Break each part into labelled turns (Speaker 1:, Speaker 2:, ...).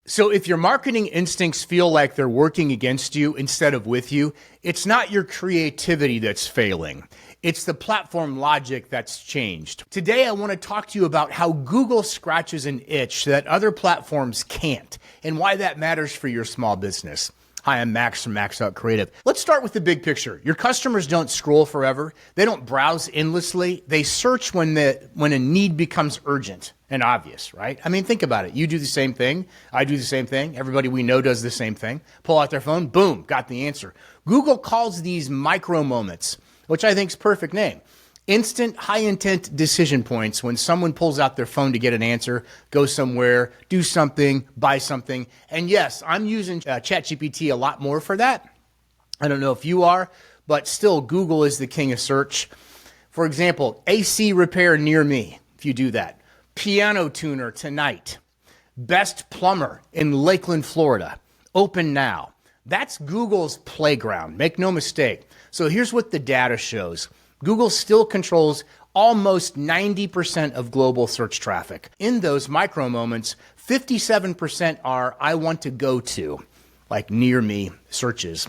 Speaker 1: So if your marketing instincts feel like they're working against you instead of with you, it's not your creativity that's failing. It's the platform logic that's changed. Today, I want to talk to you about how Google scratches an itch that other platforms can't and why that matters for your small business. Hi, I'm Max from Max Out Creative. Let's start with the big picture. Your customers don't scroll forever. They don't browse endlessly. They search when a need becomes urgent and obvious, right? I mean, think about it. You do the same thing. I do the same thing. Everybody we know does the same thing. Pull out their phone, boom, got the answer. Google calls these micro moments, which I think is perfect name. Instant, high-intent decision points when someone pulls out their phone to get an answer, go somewhere, do something, buy something. And yes, I'm using ChatGPT a lot more for that. I don't know if you are, but still, Google is the king of search. For example, AC repair near me, if you do that. Piano tuner tonight. Best plumber in Lakeland, Florida. Open now. That's Google's playground. Make no mistake. So here's what the data shows. Google still controls almost 90% of global search traffic. In those micro moments, 57% are I want to go to, like near me searches.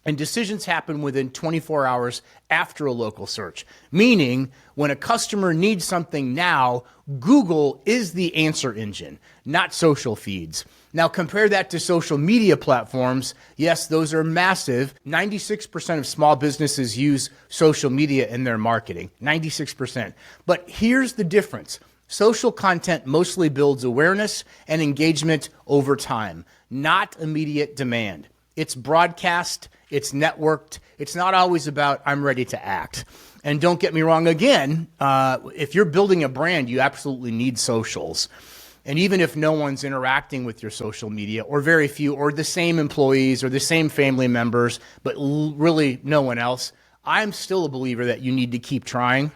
Speaker 1: And decisions happen within 24 hours after a local search, meaning when a customer needs something now, Google is the answer engine, not social feeds. Now compare that to social media platforms. Yes, those are massive. 96% of small businesses use social media in their marketing, 96%. But here's the difference. Social content mostly builds awareness and engagement over time, not immediate demand. It's broadcast, it's networked, it's not always about I'm ready to act. And don't get me wrong again, if you're building a brand, you absolutely need socials. And even if no one's interacting with your social media, or very few, or the same employees, or the same family members, but really no one else, I'm still a believer that you need to keep trying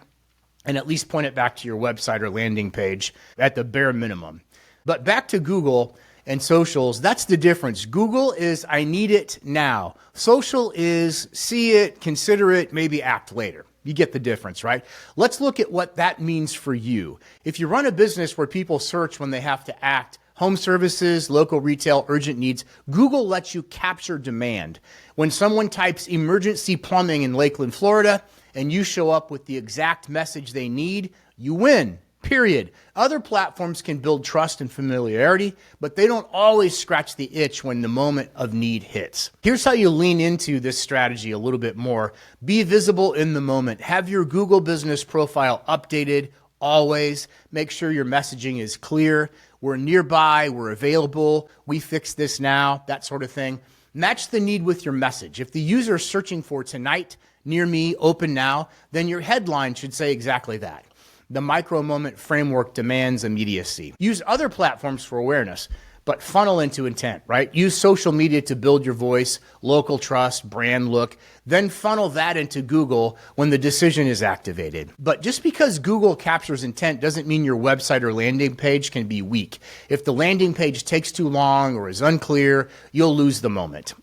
Speaker 1: and at least point it back to your website or landing page at the bare minimum. But back to Google and socials, that's the difference. Google is, I need it now. Social is, see it, consider it, maybe act later. You get the difference, right? Let's look at what that means for you. If you run a business where people search when they have to act, home services, local retail, urgent needs, Google lets you capture demand. When someone types emergency plumbing in Lakeland, Florida, and you show up with the exact message they need, you win. Period. Other platforms can build trust and familiarity, but they don't always scratch the itch when the moment of need hits. Here's how you lean into this strategy a little bit more. Be visible in the moment. Have your Google business profile updated always. Make sure your messaging is clear. We're nearby, we're available, we fix this now, that sort of thing. Match the need with your message. If the user is searching for tonight, near me, open now, then your headline should say exactly that. The micro moment framework demands immediacy. Use other platforms for awareness, but funnel into intent, right? Use social media to build your voice, local trust, brand look, then funnel that into Google when the decision is activated. But just because Google captures intent doesn't mean your website or landing page can be weak. If the landing page takes too long or is unclear, you'll lose the moment.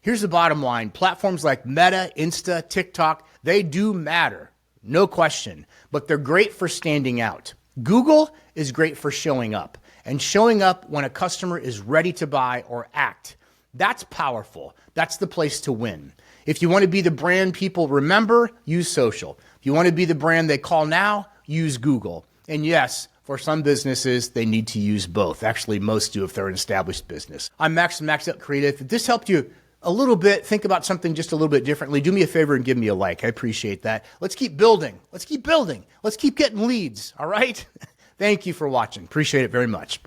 Speaker 1: Here's the bottom line. Platforms like Meta, Insta, TikTok, they do matter. No question, but they're great for standing out. Google is great for showing up, and showing up when a customer is ready to buy or act. That's powerful. That's the place to win. If you want to be the brand people remember, use social. If you want to be the brand they call now, use Google. And yes, for some businesses, they need to use both. Actually, most do if they're an established business. I'm Max from Max Out Creative. If this helped you a little bit, think about something just a little bit differently, do me a favor and give me a like. I appreciate that. Let's keep building. Let's keep building. Let's keep getting leads. All right? Thank you for watching. Appreciate it very much.